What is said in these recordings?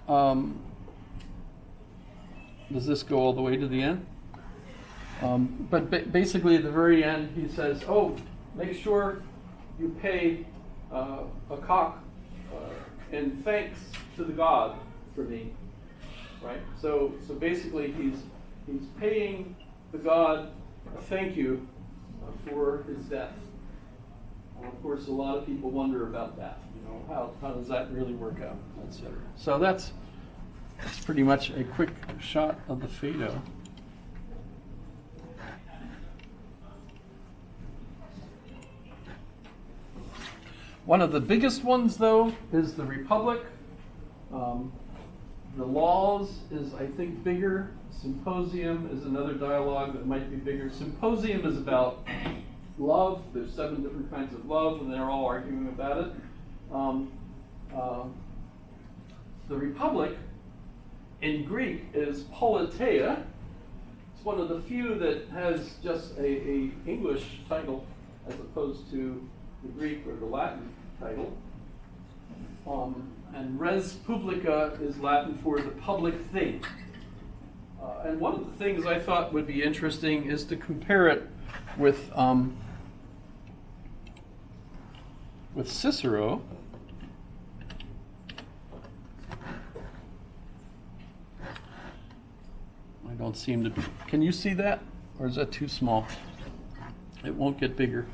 does this go all the way to the end? But basically, at the very end, he says, "Oh, make sure you pay a cock in thanks to the God for me." Right. So basically, he's paying the God a thank you for his death. Of course, a lot of people wonder about that. How does that really work out, etc. So that's pretty much a quick shot of the Phaedo. One of the biggest ones, though, is the Republic. The Laws is, I think, bigger. Symposium is another dialogue that might be bigger. Symposium is about love. There's 7 different kinds of love, and they're all arguing about it. The Republic in Greek is politeia. It's one of the few that has just a English title as opposed to the Greek or the Latin title. And res publica is Latin for the public thing. And one of the things I thought would be interesting is to compare it with Cicero. I don't seem to be. Can you see that? Or is that too small? It won't get bigger.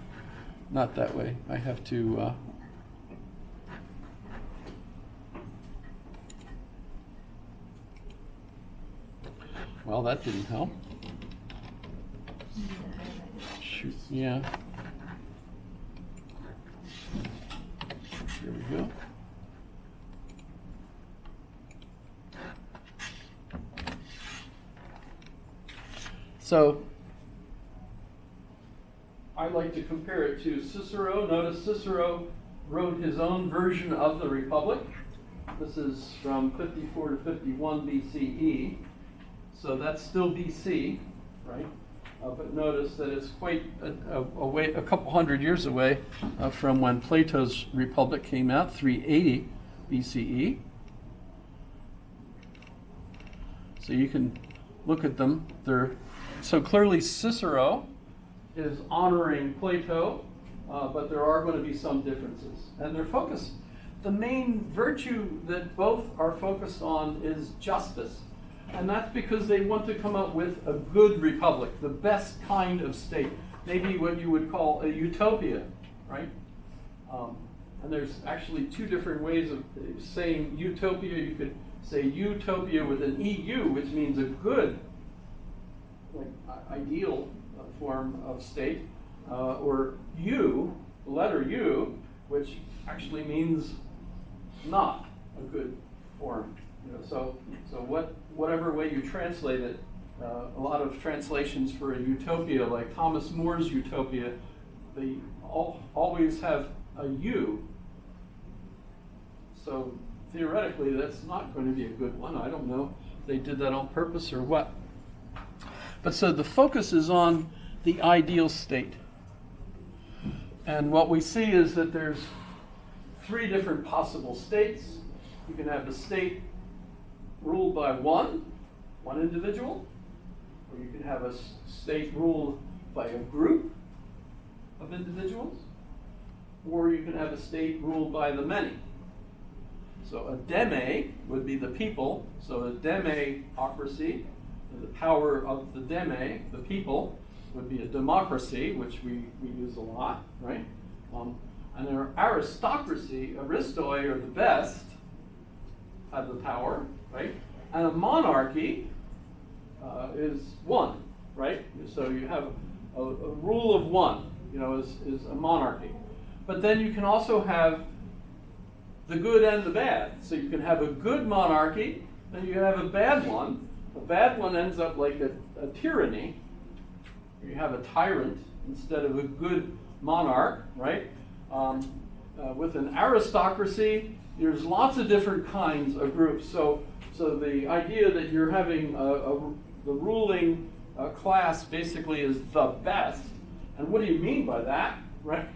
Not that way. I have to... Well, that didn't help. Shoot, yeah. Here we go. So, I like to compare it to Cicero. Notice Cicero wrote his own version of the Republic. This is from 54 to 51 BCE. So that's still BC, right? But notice that it's quite a couple hundred years away from when Plato's Republic came out, 380 BCE. So you can look at them. So clearly Cicero is honoring Plato, but there are going to be some differences. And their focus, the main virtue that both are focused on is justice. And that's because they want to come up with a good republic, the best kind of state. Maybe what you would call a utopia, right? And there's actually 2 different ways of saying utopia. You could say utopia with an EU, which means a good, ideal form of state, or U, the letter U, which actually means not a good form. So whatever way you translate it, a lot of translations for a utopia, like Thomas More's Utopia, they always have a U. So theoretically, that's not going to be a good one. I don't know if they did that on purpose or what. But so the focus is on the ideal state. And what we see is that there's 3 different possible states. You can have the state ruled by one individual, or you can have a state ruled by a group of individuals, or you can have a state ruled by the many. So a deme would be the people, so a democracy, the power of the deme, the people, would be a democracy, which we use a lot, right? And an aristocracy, aristoi, are the best, have the power, right? And a monarchy is one, right? So you have a rule of one, is a monarchy. But then you can also have the good and the bad. So you can have a good monarchy, then you can have a bad one. A bad one ends up like a tyranny. You have a tyrant instead of a good monarch, right? With an aristocracy, there's lots of different kinds of groups. So the idea that you're having the ruling class basically is the best. And what do you mean by that, right?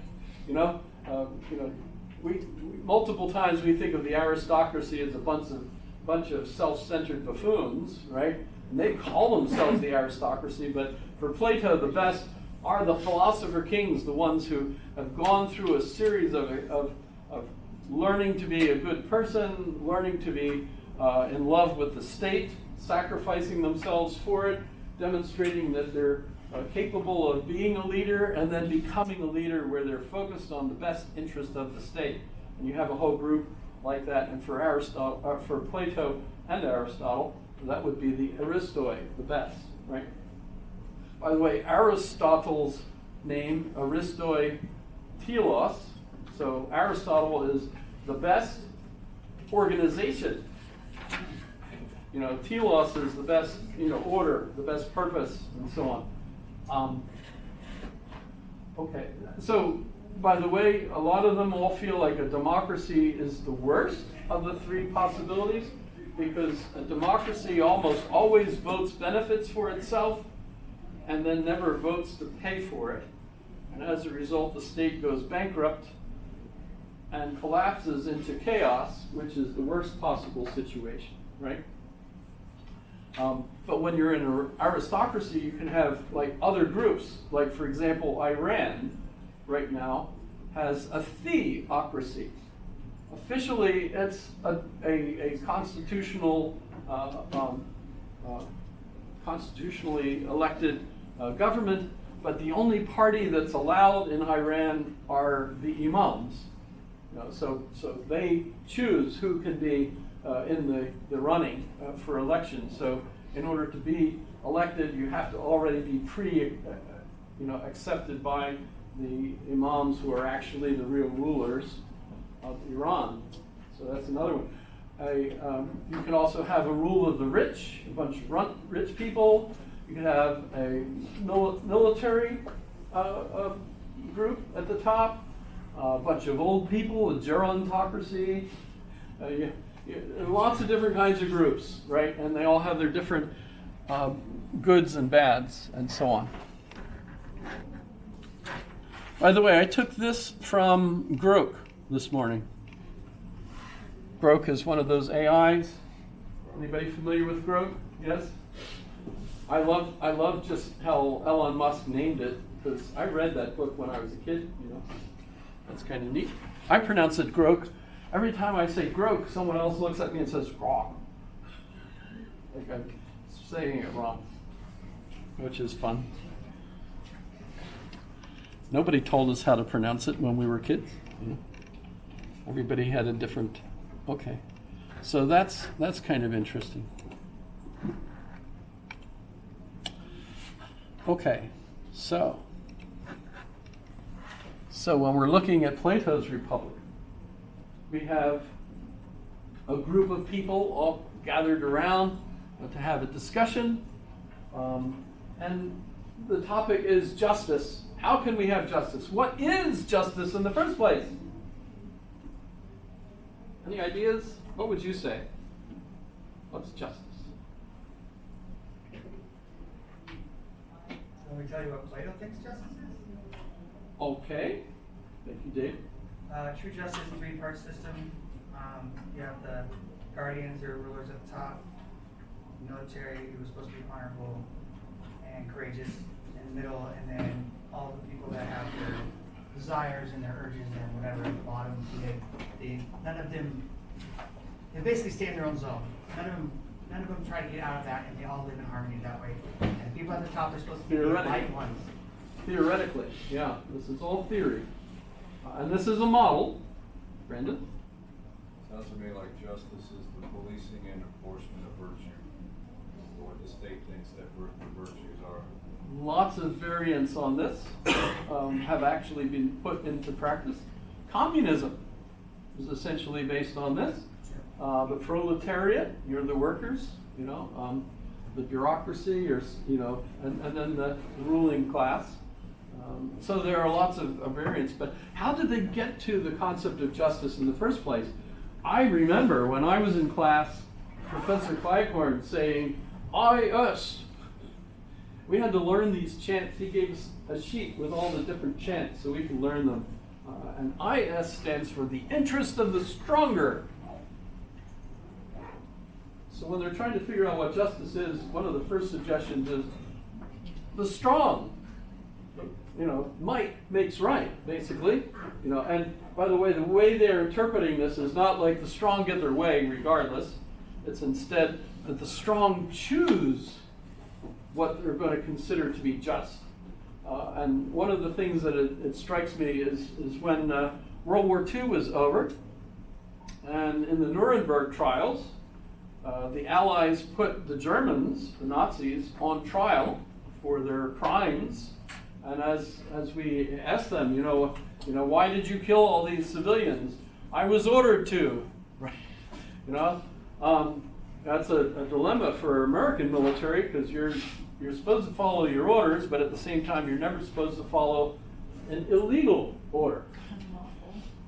We multiple times we think of the aristocracy as a bunch of bunch of self-centered buffoons, right? And they call themselves the aristocracy, but for Plato, the best are the philosopher kings, the ones who have gone through a series of learning to be a good person, learning to be in love with the state, sacrificing themselves for it, demonstrating that they're capable of being a leader, and then becoming a leader where they're focused on the best interest of the state. And you have a whole group like that. And for for Plato and Aristotle, that would be the Aristoi, the best, right? By the way, Aristotle's name, Aristoi telos, so Aristotle is the best organization. You know, telos is the best, order, the best purpose, and so on. Okay, so by the way, a lot of them all feel like a democracy is the worst of the three possibilities, because a democracy almost always votes benefits for itself and then never votes to pay for it. And as a result, the state goes bankrupt and collapses into chaos, which is the worst possible situation, right? But when you're in an aristocracy, you can have like other groups. Like, for example, Iran right now has a theocracy. Officially, it's a constitutional, constitutionally elected government, but the only party that's allowed in Iran are the imams. So they choose who can be in the running for election. So in order to be elected, you have to already be accepted by the imams, who are actually the real rulers of Iran. So that's another one. You can also have a rule of the rich, a bunch of rich people. You can have a military group at the top, a bunch of old people, a gerontocracy. Lots of different kinds of groups, right? And they all have their different goods and bads, and so on. By the way, I took this from Grok this morning. Grok is one of those AIs. Anybody familiar with Grok? Yes? I love just how Elon Musk named it, because I read that book when I was a kid, That's kind of neat. I pronounce it Grok. Every time I say Grok, someone else looks at me and says Grok. Like I'm saying it wrong, which is fun. Nobody told us how to pronounce it when we were kids. Everybody had a different. Okay, so that's kind of interesting. Okay, so when we're looking at Plato's Republic, we have a group of people all gathered around to have a discussion, and the topic is justice. How can we have justice? What is justice in the first place? Any ideas? What would you say? What's justice? Let me tell you what Plato thinks justice is. Okay. Thank you, Dave. True justice is a three-part system. You have the guardians or rulers at the top, the military, who are supposed to be honorable and courageous in the middle, and then all the people that have their desires and their urges and whatever at the bottom. None of them, they basically stay in their own zone. None of them try to get out of that, and they all live in harmony that way. And people at the top are supposed to be the light ones. Theoretically, yeah. This is all theory. And this is a model. Brandon? Sounds to me like justice is the policing and enforcement of virtue, or what the state thinks that the virtues are. Lots of variants on this have actually been put into practice. Communism is essentially based on this. The proletariat, you're the workers, the bureaucracy, and then the ruling class. So there are lots of variants, but how did they get to the concept of justice in the first place? I remember when I was in class, Professor Clyghorn saying, I, us. We had to learn these chants. He gave us a sheet with all the different chants so we could learn them. And IS stands for the interest of the stronger. So when they're trying to figure out what justice is, one of the first suggestions is the strong. Might makes right, basically. And by the way they're interpreting this is not like the strong get their way regardless. It's instead that the strong choose what they're going to consider to be just. And one of the things that it strikes me is when World War II was over, and in the Nuremberg trials, the Allies put the Germans, the Nazis, on trial for their crimes. And as we asked them, why did you kill all these civilians? I was ordered to. Right? That's a dilemma for American military, because you're supposed to follow your orders, but at the same time you're never supposed to follow an illegal order.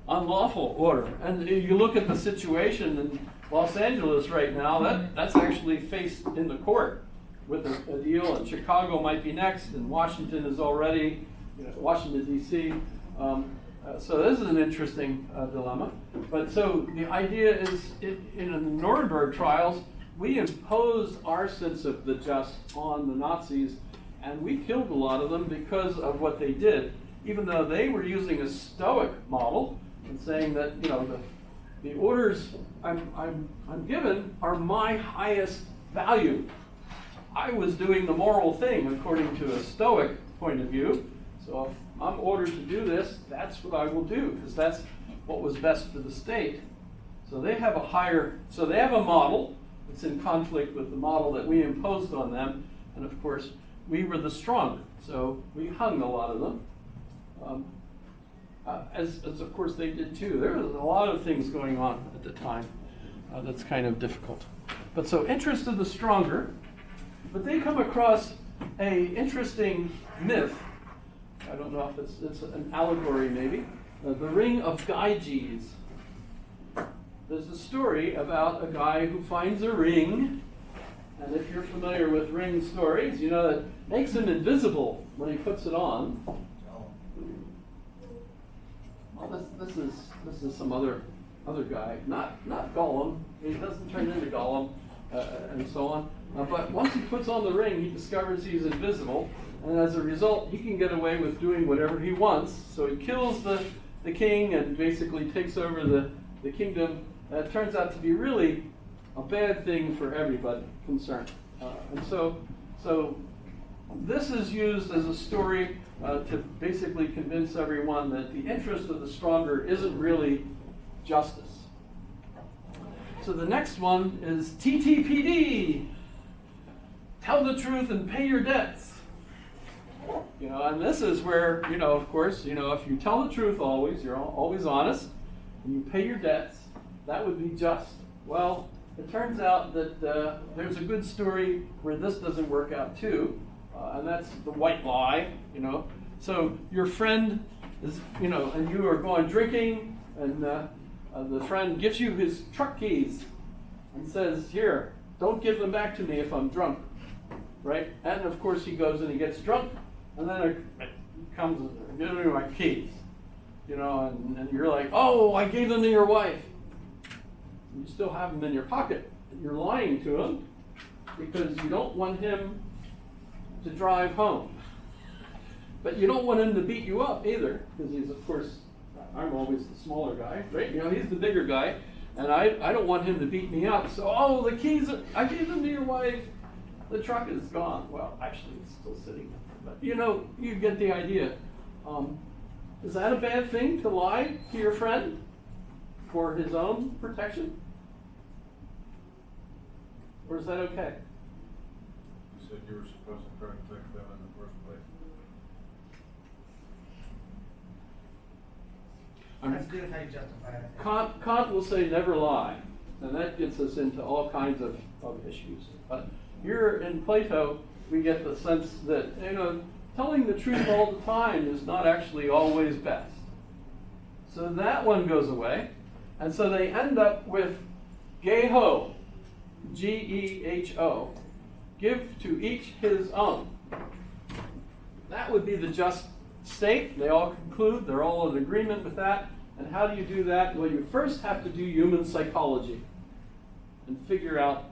Unlawful order. And you look at the situation in Los Angeles right now, that's actually faced in the court with a deal, and Chicago might be next, and Washington is already, Washington D.C. So this is an interesting dilemma. But so the idea is, in the Nuremberg trials, we imposed our sense of the just on the Nazis, and we killed a lot of them because of what they did, even though they were using a Stoic model and saying that the orders I'm given are my highest value. I was doing the moral thing according to a Stoic point of view. So if I'm ordered to do this, that's what I will do, because that's what was best for the state. So they have a model that's in conflict with the model that we imposed on them. And of course, we were the stronger. So we hung a lot of them. As of course they did too. There was a lot of things going on at the time that's kind of difficult. But so interest of the stronger. But they come across a interesting myth. I don't know if it's an allegory maybe. The Ring of Gyges. There's a story about a guy who finds a ring, and if you're familiar with ring stories, it makes him invisible when he puts it on. Well, this is some other guy, not Gollum. He doesn't turn into Gollum, and so on. But once he puts on the ring, he discovers he's invisible, and as a result, he can get away with doing whatever he wants. So he kills the king and basically takes over the kingdom. It turns out to be really a bad thing for everybody concerned. And so this is used as a story to basically convince everyone that the interest of the stronger isn't really justice. So the next one is TTPD. Tell the truth and pay your debts. And this is where, of course, if you tell the truth always, you're always honest, and you pay your debts, that would be just. Well, it turns out that there's a good story where this doesn't work out too, and that's the white lie, So your friend is, and you are going drinking, and the friend gives you his truck keys and says, "Here, don't give them back to me if I'm drunk." Right? And of course he goes and he gets drunk, and then it comes, "Give me my keys." And you're like, "Oh, I gave them to your wife." You still have them in your pocket. You're lying to him because you don't want him to drive home. But you don't want him to beat you up either, because he's, of course, I'm always the smaller guy, right? He's the bigger guy, and I don't want him to beat me up. So, the keys, I gave them to your wife. The truck is gone. Well, actually, it's still sitting there. But, you get the idea. Is that a bad thing to lie to your friend for his own protection? Or is that okay? You said you were supposed to protect them in the first place. That's good how you justify it. I think. Kant will say never lie, and that gets us into all kinds of issues. But here in Plato, we get the sense that telling the truth all the time is not actually always best. So that one goes away, and so they end up with Geho, Geho, give to each his own. That would be the just state. They all conclude, they're all in agreement with that. And how do you do that? Well, you first have to do human psychology and figure out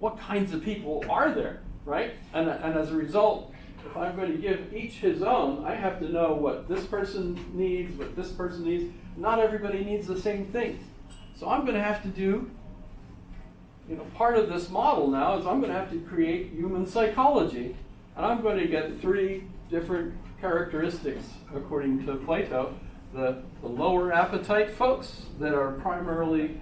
what kinds of people are there, right? And as a result, if I'm going to give each his own, I have to know what this person needs, what this person needs. Not everybody needs the same thing. So I'm going to have to do, part of this model now is I'm going to have to create human psychology. And I'm going to get 3 different characteristics, according to Plato. The lower appetite folks that are primarily